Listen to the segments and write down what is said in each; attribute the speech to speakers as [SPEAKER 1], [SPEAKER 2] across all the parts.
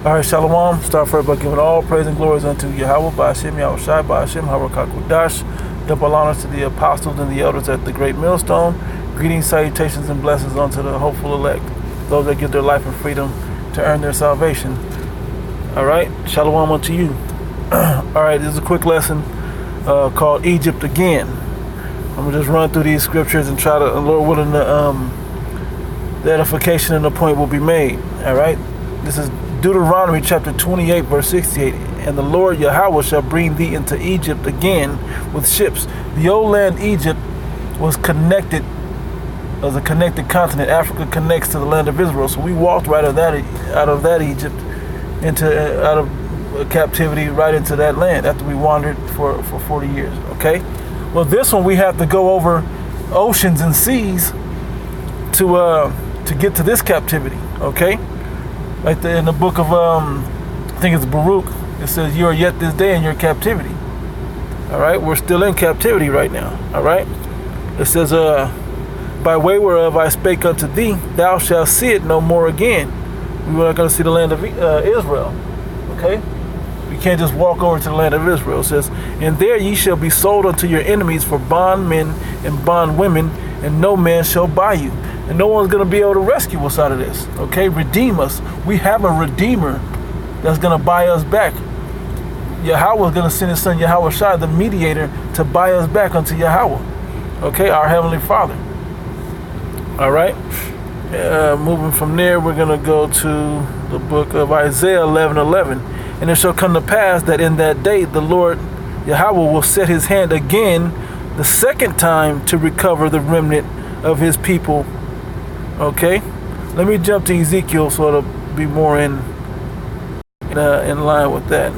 [SPEAKER 1] All right, Shalom. Start first by giving all praise and glories unto Yahweh, Ba'ashem, Yahushai, Ba'ashem, Harakakudash. Double honors to the apostles and the elders at the great millstone. Greetings, salutations, and blessings unto the hopeful elect, those that give their life and freedom to earn their salvation. All right, Shalom unto you. All right, this is a quick lesson called Egypt Again. I'm going to just run through these scriptures and try to, Lord willing, the edification and the point will be made. All right, this is Deuteronomy chapter 28 verse 68. And the Lord Yahweh shall bring thee into Egypt again with ships. The old land Egypt was connected as a connected continent. Africa connects to the land of Israel. So we walked right out of that Egypt out of captivity right into that land after we wandered for 40 years. Okay. Well, this one we have to go over oceans and seas to get to this captivity. Okay. Like in the book of, I think it's Baruch, it says, you are yet this day in your captivity. All right, we're still in captivity right now. All right, it says, by way whereof I spake unto thee, thou shalt see it no more again. We were not going to see the land of Israel. Okay, we can't just walk over to the land of Israel. It says, and there ye shall be sold unto your enemies for bondmen and bondwomen, and no man shall buy you. And no one's going to be able to rescue us out of this. Okay, redeem us. We have a redeemer that's going to buy us back. Yahweh is going to send his son Yahushai, the mediator, to buy us back unto Yahweh. Okay, our heavenly Father. All right. Moving from there, we're going to go to the book of Isaiah 11:11. And it shall come to pass that in that day the Lord Yahweh will set his hand again the second time to recover the remnant of his people. Okay, let me jump to Ezekiel so it'll be more in line with that.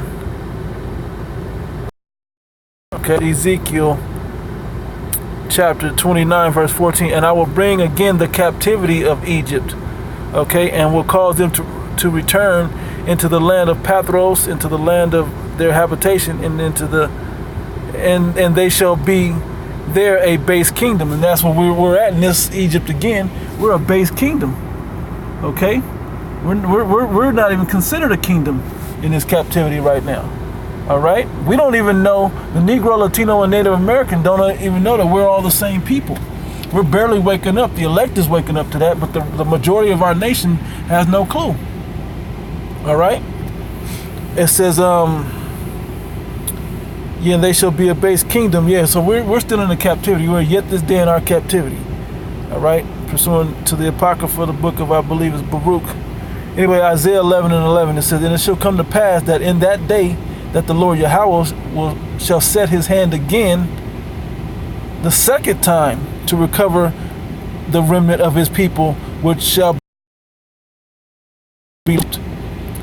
[SPEAKER 1] Okay, Ezekiel chapter 29 verse 14. And I will bring again the captivity of Egypt, okay, and will cause them to return into the land of Pathros, into the land of their habitation, and and they shall be there a base kingdom. And that's what we're at in this Egypt again. We're a base kingdom. Okay, we're not even considered a kingdom in this captivity right now. All right, we don't even know, the Negro, Latino, and Native American don't even know that we're all the same people. We're barely waking up. The elect is waking up to that, but the majority of our nation has no clue. All right, it says yeah, they shall be a base kingdom. Yeah, so we're still in the captivity. We're yet this day in our captivity. All right, pursuant to the Apocrypha, the book of, I believe, is Baruch. Anyway, Isaiah 11:11, it says, and it shall come to pass that in that day that the Lord Yahweh shall set his hand again the second time to recover the remnant of his people, which shall be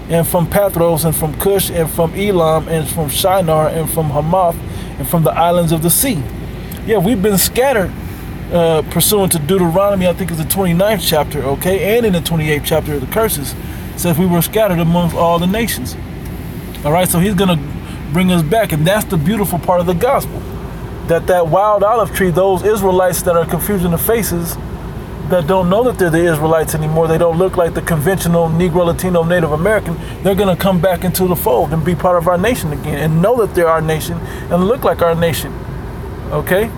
[SPEAKER 1] and from Pathros, and from Cush, and from Elam, and from Shinar, and from Hamath, and from the islands of the sea. Yeah, we've been scattered pursuant to Deuteronomy, I think it's the 29th chapter, okay, and in the 28th chapter of the curses, it says we were scattered amongst all the nations. All right, so he's going to bring us back, and that's the beautiful part of the gospel, that wild olive tree, those Israelites that are confused in the faces, that don't know that they're the Israelites anymore, they don't look like the conventional Negro, Latino, Native American, they're going to come back into the fold and be part of our nation again, and know that they're our nation and look like our nation. Okay,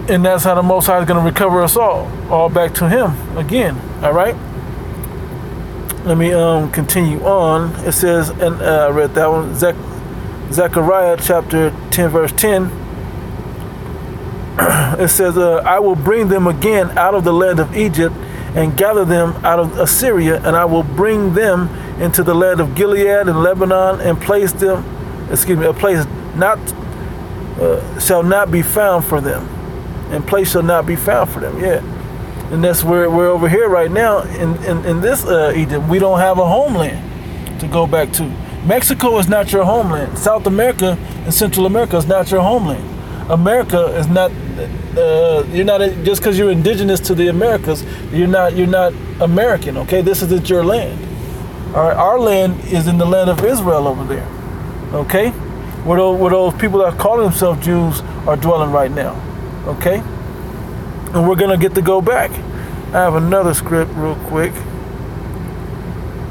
[SPEAKER 1] and that's how the Most High is going to recover us all back to him again. All right, let me continue on. It says, and I read that one, Zechariah chapter 10 verse 10. It says, I will bring them again out of the land of Egypt and gather them out of Assyria, and I will bring them into the land of Gilead and Lebanon, and place them, a place shall not be found for them, and place shall not be found for them. Yeah, and that's where we're over here right now in this Egypt. We don't have a homeland to go back to. Mexico is not your homeland. South America and Central America is not your homeland. America is not. You're not, just because you're indigenous to the Americas, you're not American. Okay, this isn't your land. All right, our land is in the land of Israel over there. Okay, where those people that call themselves Jews are dwelling right now. Okay, and we're gonna get to go back. I have another script real quick.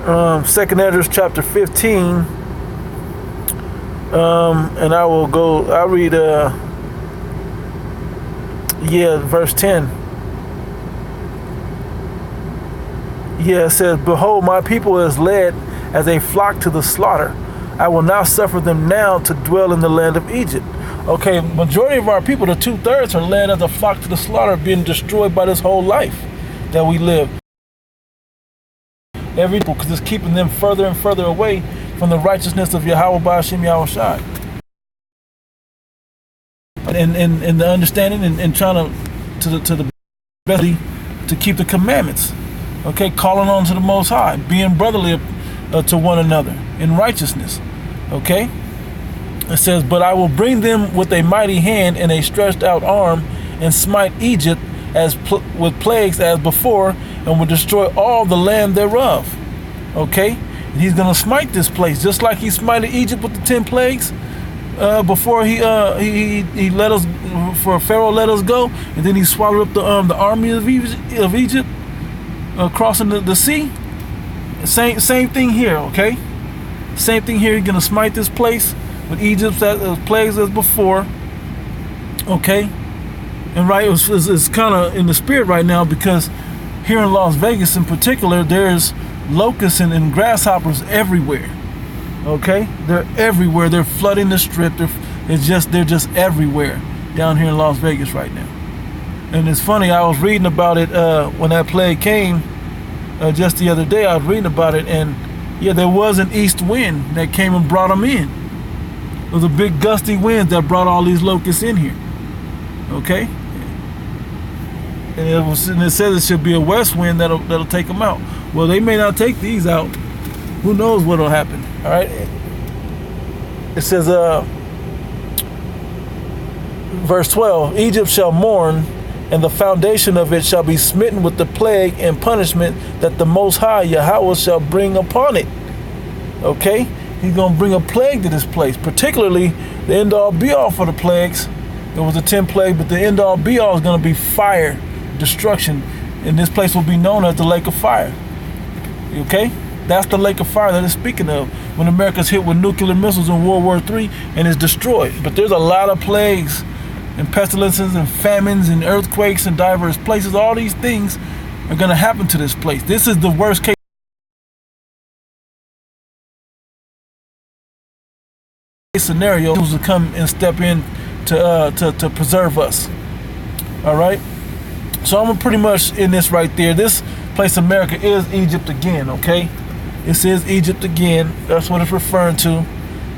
[SPEAKER 1] 2nd Esdras chapter 15. And I'll read, verse 10. It says, behold, my people is led as a flock to the slaughter. I will not suffer them now to dwell in the land of Egypt. Okay, majority of our people, the 2/3, are led as a flock to the slaughter, being destroyed by this whole life that we live. Every people, because it's keeping them further and further away from the righteousness of Yahweh Ba'ashem Yahushai. And the understanding and trying to the best to keep the commandments. Okay, calling on to the Most High, being brotherly to one another in righteousness. Okay, it says, but I will bring them with a mighty hand and a stretched out arm, and smite Egypt with plagues as before, and will destroy all the land thereof. Okay, and he's gonna smite this place just like he smited Egypt with the 10 plagues before he let us, for Pharaoh let us go, and then he swallowed up the army of Egypt. Crossing the sea. Same thing here, okay? Same thing here. He's gonna smite this place with Egypt's plagues as before, okay? And right, it's kind of in the spirit right now, because here in Las Vegas in particular, there's locusts and grasshoppers everywhere, okay? They're everywhere. They're flooding the strip. They're just everywhere down here in Las Vegas right now. And it's funny, I was reading about it when that plague came just the other day. I was reading about it, and there was an east wind that came and brought them in. It was a big gusty wind that brought all these locusts in here. Okay? And it says it should be a west wind that'll take them out. Well, they may not take these out. Who knows what'll happen? All right? It says, verse 12, Egypt shall mourn, and the foundation of it shall be smitten with the plague and punishment that the Most High Yahweh shall bring upon it. Okay? He's going to bring a plague to this place, particularly the end-all be-all for the plagues. There was a 10 plague, but the end-all be-all is going to be fire, destruction, and this place will be known as the lake of fire. Okay? That's the lake of fire that it's speaking of when America's hit with nuclear missiles in World War III and is destroyed. But there's a lot of plagues and pestilences and famines and earthquakes in diverse places. All these things are going to happen to this place. This is the worst case scenario to come and step in to preserve us. All right, so I'm pretty much in this right there. This place America is Egypt again. Okay, this is Egypt again. That's what it's referring to,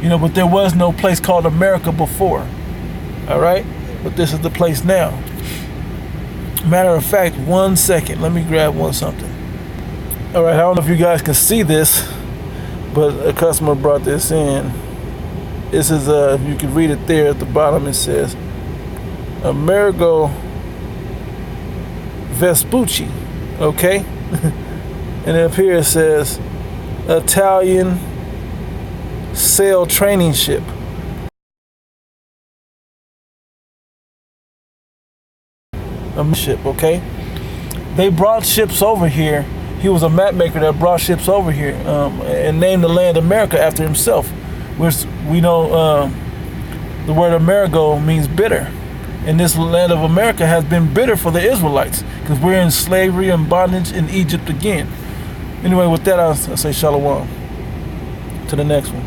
[SPEAKER 1] but there was no place called America before. All right, but this is the place now. Matter of fact, 1 second, let me grab something. All right, I don't know if you guys can see this, but a customer brought this in. This is you can read it there at the bottom. It says Amerigo Vespucci, okay? And up here it says Italian sail training ship. A ship, okay? They brought ships over here. He was a map maker that brought ships over here and named the land America after himself. Which we know the word Amerigo means bitter. And this land of America has been bitter for the Israelites because we're in slavery and bondage in Egypt again. Anyway, with that, I'll say shalom to the next one.